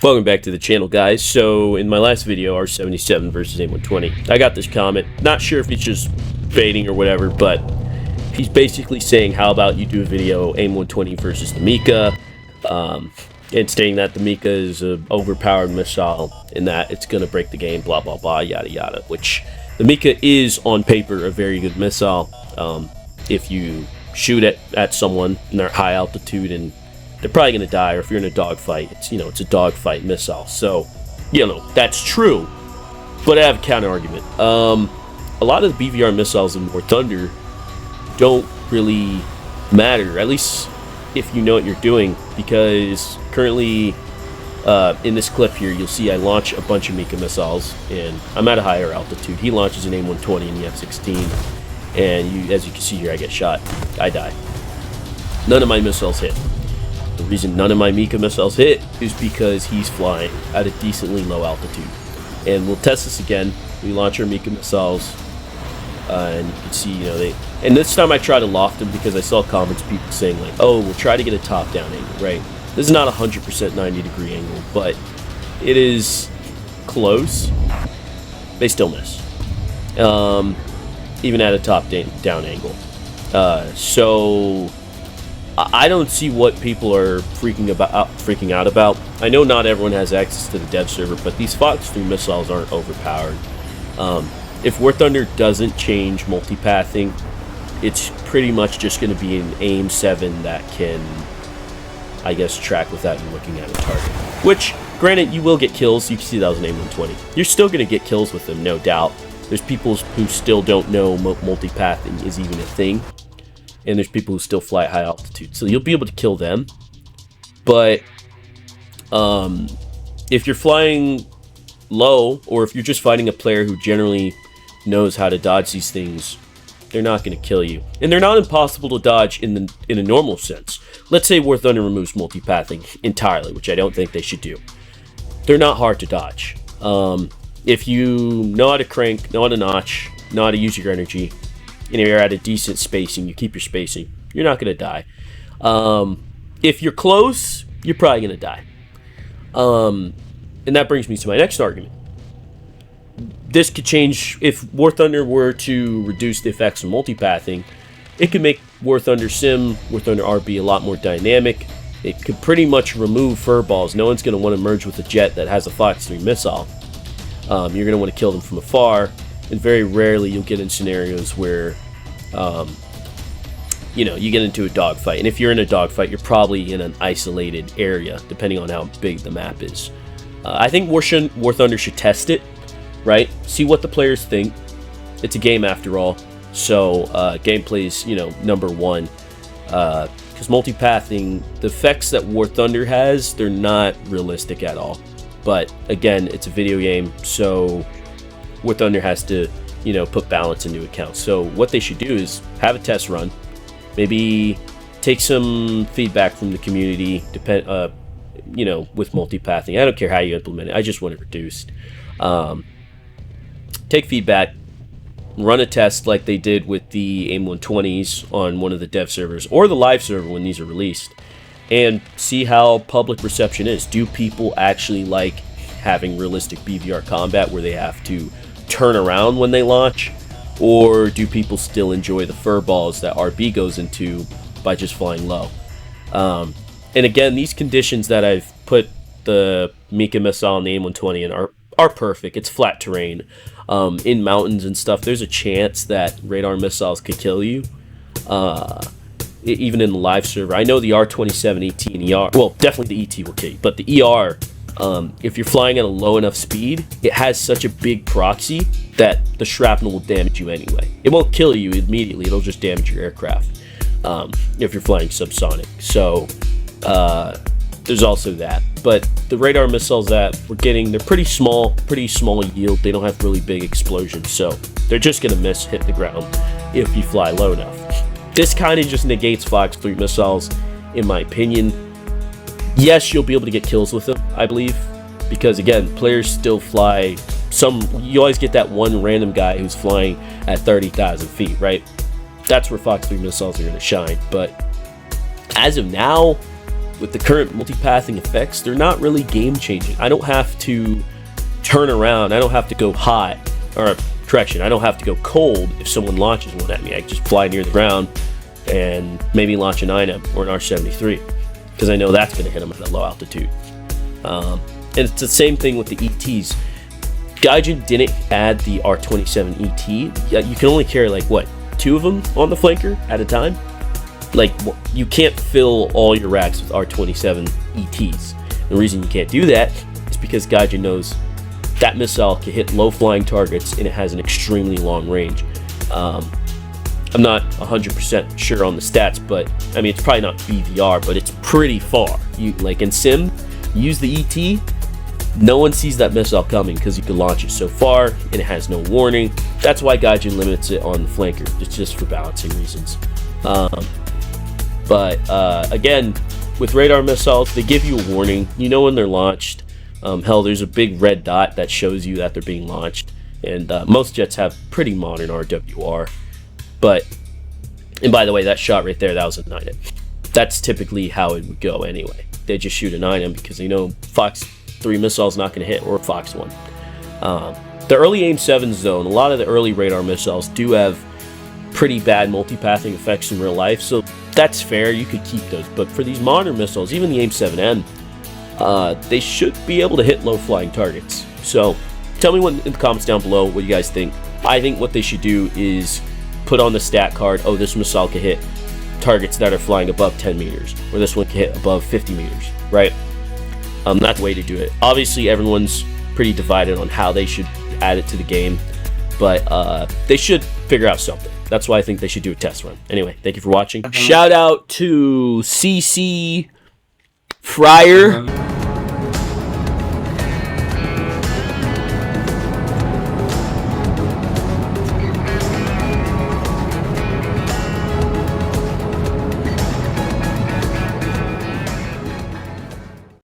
Welcome back to the channel, guys. So in my last video, R77 versus AIM-120, I got this comment. Not sure if he's just baiting or whatever, but he's basically saying, how about you do a video AIM-120 versus the MICA, and stating that the MICA is an overpowered missile and that it's going to break the game, blah, blah, blah, yada, yada. Which the MICA is, on paper, a very good missile. If you shoot at someone and they're at high altitude and they're probably going to die, or if you're in a dogfight, it's a dogfight missile. So, that's true. But I have a counter argument. A lot of the BVR missiles in War Thunder don't really matter, at least if you know what you're doing, because currently in this clip here, you'll see I launch a bunch of MICA missiles, and I'm at a higher altitude. He launches an AIM-120 in the F-16, and as you can see here, I get shot. I die. None of my missiles hit. The reason none of my MICA missiles hit is because he's flying at a decently low altitude. And we'll test this again. We launch our MICA missiles, and you can see, and this time I try to loft them because I saw comments, people saying like, oh, we'll try to get a top-down angle, right? This is not 100% 90-degree angle, but it is close. They still miss, even at a top-down angle. So I don't see what people are freaking out about. I know not everyone has access to the dev server, but these Fox 3 missiles aren't overpowered. If War Thunder doesn't change multipathing, it's pretty much just going to be an AIM-7 that can, I guess, track without you looking at a target. Which, granted, you will get kills. You can see that was an AIM-120. You're still going to get kills with them, no doubt. There's people who still don't know multipathing is even a thing. And there's people who still fly at high altitude. So you'll be able to kill them. But if you're flying low, or if you're just fighting a player who generally knows how to dodge these things, they're not going to kill you. And they're not impossible to dodge in a normal sense. Let's say War Thunder removes multipathing entirely, which I don't think they should do. They're not hard to dodge. If you know how to crank, know how to notch, know how to use your energy, and if you're at a decent spacing, you keep your spacing, you're not going to die. If you're close, you're probably going to die. And that brings me to my next argument. This could change if War Thunder were to reduce the effects of multipathing. it could make Warthunder Sim, Warthunder RB a lot more dynamic. It could pretty much remove furballs. No one's going to want to merge with a jet that has a Fox 3 missile. You're going to want to kill them from afar, and very rarely you'll get in scenarios where, you know, you get into a dogfight. And if you're in a dogfight, you're probably in an isolated area, depending on how big the map is. I think Warthunder should test it, right? See what the players think. It's a game after all, so gameplay's, you know, #1. Because multipathing, the effects that Warthunder has, they're not realistic at all. But again, it's a video game, so Warthunder has to, you know, put balance into account. So what they should do is have a test run, take some feedback from the community, you know, with multipathing. I don't care how you implement it. I just want it reduced. Take feedback, run a test like they did with the AIM-120s on one of the dev servers or the live server when these are released, and see how public reception is. Do people actually like having realistic BVR combat where they have to turn around when they launch, or do people still enjoy the furballs that RB goes into by just flying low? And again, these conditions that I've put the MICA missile and the AIM-120 in are perfect. It's flat terrain. In mountains and stuff, there's a chance that radar missiles could kill you. Even in the live server. I know the R-27 ET and ER, well, definitely the ET will kill you, but the ER, if you're flying at a low enough speed, it has such a big proxy that the shrapnel will damage you anyway. It won't kill you immediately, it'll just damage your aircraft if you're flying subsonic. So there's also that. But the radar missiles that we're getting, they're pretty small yield. They don't have really big explosions, so they're just gonna hit the ground if you fly low enough. This kind of just negates Fox 3 missiles, in my opinion. Yes, you'll be able to get kills with them, I believe, because again, players still fly you always get that one random guy who's flying at 30,000 feet, right? That's where Fox 3 missiles are going to shine. But as of now, with the current multipathing effects, they're not really game changing. I don't have to turn around. I don't have to go hot, or correction, I don't have to go cold if someone launches one at me. I can just fly near the ground and maybe launch an INM or an R-73, because I know that's going to hit them at a low altitude. And it's the same thing with the ETs. Gaijin didn't add the R-27 ET. You can only carry like what, 2 of them on the flanker at a time? Like, you can't fill all your racks with R-27 ETs. The reason you can't do that is because Gaijin knows that missile can hit low flying targets and it has an extremely long range. I'm not 100% sure on the stats, but I mean, it's probably not BVR, but it's pretty far. You like in Sim, use the ET, no one sees that missile coming because you can launch it so far and it has no warning. That's why Gaijin limits it on the flanker. It's just for balancing reasons. Again, with radar missiles, they give you a warning. You know when they're launched. Hell, there's a big red dot that shows you that they're being launched. And most jets have pretty modern RWR. And by the way, that shot right there, that was a 9M. That's typically how it would go anyway. They just shoot a 9M because they know Fox 3 missile is not going to hit, or Fox 1. The early AIM-7s, though, and a lot of the early radar missiles do have pretty bad multipathing effects in real life, so that's fair. You could keep those. But for these modern missiles, even the AIM-7N, they should be able to hit low-flying targets. So tell me in the comments down below what you guys think. I think what they should do is put on the stat card, oh, this missile can hit targets that are flying above 10 meters, or this one can hit above 50 meters, right? That's the way to do it. Obviously, everyone's pretty divided on how they should add it to the game, but they should figure out something. That's why I think they should do a test run. Anyway, thank you for watching. Shout out to CC Fryer.